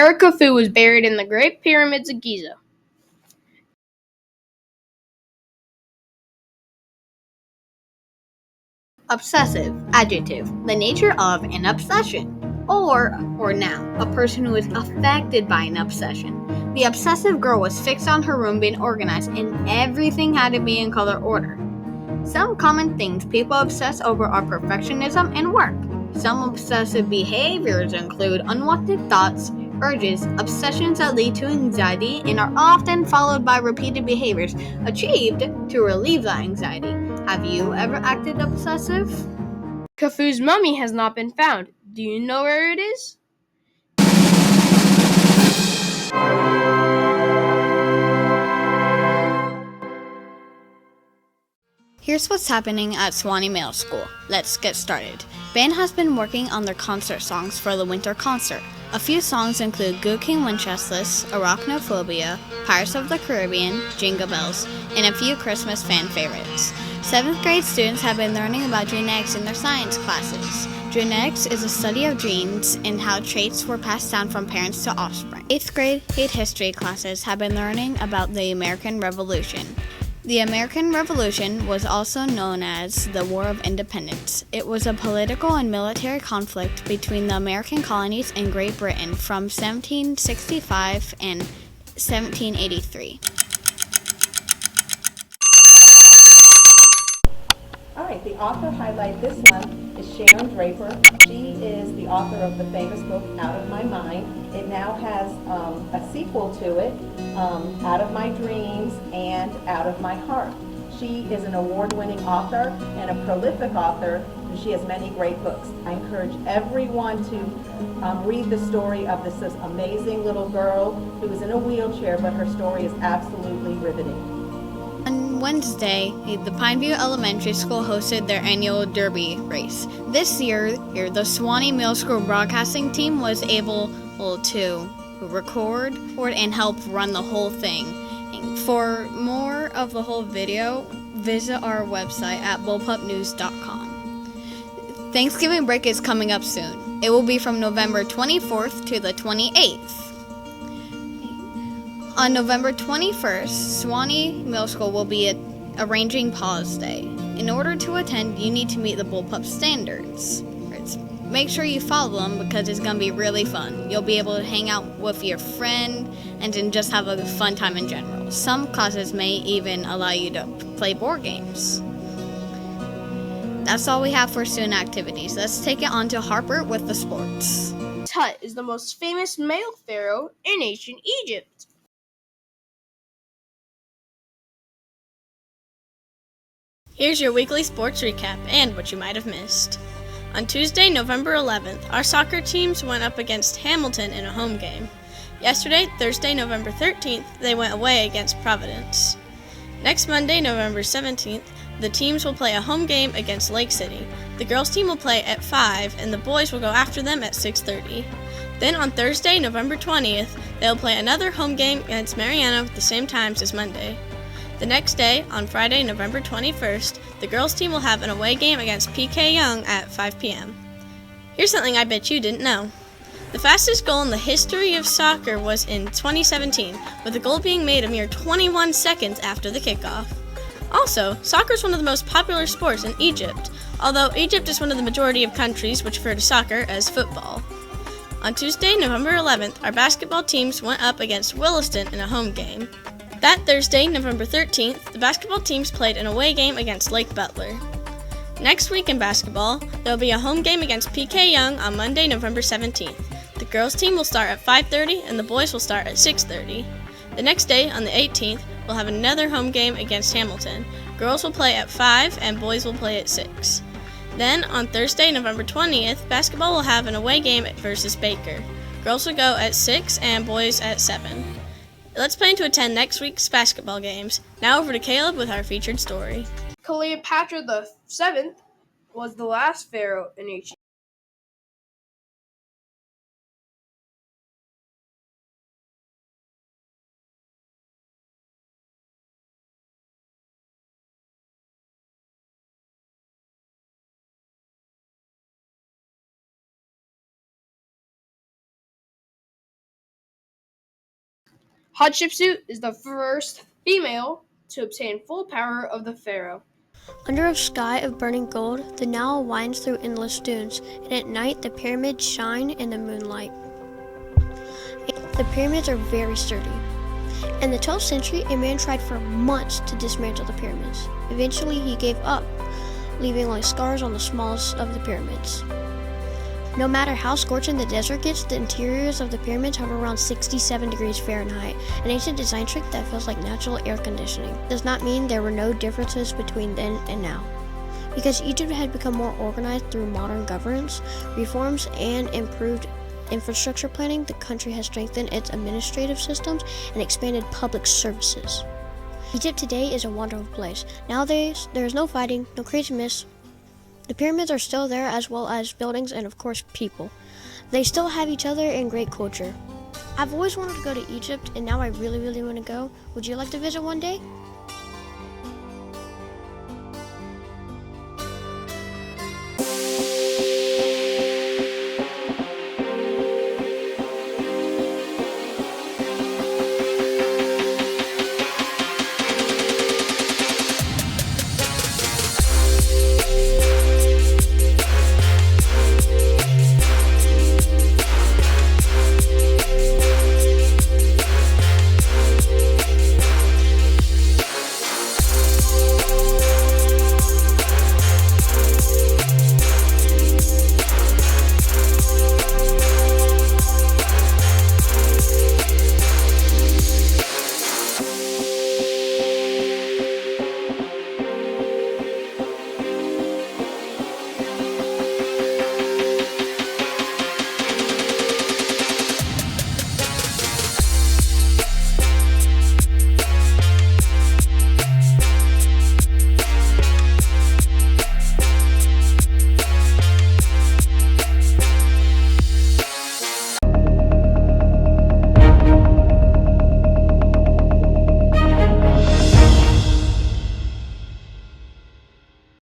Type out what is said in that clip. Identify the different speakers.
Speaker 1: Emperor Khufu was buried in the Great Pyramids of Giza. Obsessive, adjective, the nature of an obsession. Or noun, a person who is affected by an obsession. The obsessive girl was fixed on her room being organized and everything had to be in color order. Some common things people obsess over are perfectionism and work. Some obsessive behaviors include unwanted thoughts, urges, obsessions that lead to anxiety, and are often followed by repeated behaviors achieved to relieve that anxiety. Have you ever acted obsessive? Khufu's mummy has not been found. Do you know where it is? Here's what's happening at Suwannee Middle School. Let's get started. Band has been working on their concert songs for the winter concert. A few songs include Good King Wenceslas, Arachnophobia, Pirates of the Caribbean, Jingle Bells, and a few Christmas fan favorites. 7th grade students have been learning about genetics in their science classes. Genetics is a study of genes and how traits were passed down from parents to offspring. 8th grade history classes have been learning about the American Revolution. The American Revolution was also known as the War of Independence. It was a political and military conflict between the American colonies and Great Britain from 1765 and 1783.
Speaker 2: All right, the author highlight this month is Sharon Draper. She is the author of the famous book, Out of My Mind. It now has a sequel to it, Out of My Dreams and Out of My Heart. She is an award-winning author and a prolific author, and she has many great books. I encourage everyone to read the story of this amazing little girl who is in a wheelchair, but her story is absolutely riveting.
Speaker 1: On Wednesday, the Pineview Elementary School hosted their annual Derby race. This year, the Suwannee Middle School broadcasting team was able to record and help run the whole thing. For more of the whole video, visit our website at bullpupnews.com. Thanksgiving break is coming up soon. It will be from November 24th to the 28th. On November 21st, Suwannee Middle School will be arranging Paws Day. In order to attend, you need to meet the Bullpup standards. Make sure you follow them because it's going to be really fun. You'll be able to hang out with your friend and then just have a fun time in general. Some classes may even allow you to play board games. That's all we have for student activities. Let's take it on to Harper with the sports. Tut is the most famous male pharaoh in ancient Egypt.
Speaker 3: Here's your weekly sports recap and what you might have missed. On Tuesday, November 11th, our soccer teams went up against Hamilton in a home game. Yesterday, Thursday, November 13th, they went away against Providence. Next Monday, November 17th, the teams will play a home game against Lake City. The girls' team will play at 5 and the boys will go after them at 6:30. Then on Thursday, November 20th, they'll play another home game against Mariana at the same times as Monday. The next day, on Friday, November 21st, the girls' team will have an away game against PK Young at 5 p.m. Here's something I bet you didn't know. The fastest goal in the history of soccer was in 2017, with the goal being made a mere 21 seconds after the kickoff. Also, soccer is one of the most popular sports in Egypt, although Egypt is one of the majority of countries which refer to soccer as football. On Tuesday, November 11th, our basketball teams went up against Williston in a home game. That Thursday, November 13th, the basketball teams played an away game against Lake Butler. Next week in basketball, there will be a home game against PK Young on Monday, November 17th. The girls' team will start at 5:30 and the boys will start at 6:30. The next day, on the 18th, we'll have another home game against Hamilton. Girls will play at 5 and boys will play at 6. Then, on Thursday, November 20th, basketball will have an away game versus Baker. Girls will go at 6 and boys at 7. Let's plan to attend next week's basketball games. Now over to Caleb with our featured story.
Speaker 1: Cleopatra VII was the last pharaoh in ancient
Speaker 4: Hatshepsut is the first female to obtain full power of the pharaoh.
Speaker 5: Under a sky of burning gold, the Nile winds through endless dunes, and at night the pyramids shine in the moonlight. The pyramids are very sturdy. In the 12th century, a man tried for months to dismantle the pyramids. Eventually, he gave up, leaving only scars on the smallest of the pyramids. No matter how scorching the desert gets, the interiors of the pyramids hover around 67 degrees Fahrenheit, an ancient design trick that feels like natural air conditioning. Does not mean there were no differences between then and now. Because Egypt had become more organized through modern governance, reforms, and improved infrastructure planning, the country has strengthened its administrative systems and expanded public services. Egypt today is a wonderful place. Nowadays, there is no fighting, no craziness. The pyramids are still there, as well as buildings and, of course, people. They still have each other and great culture. I've always wanted to go to Egypt, and now I really want to go. Would you like to visit one day?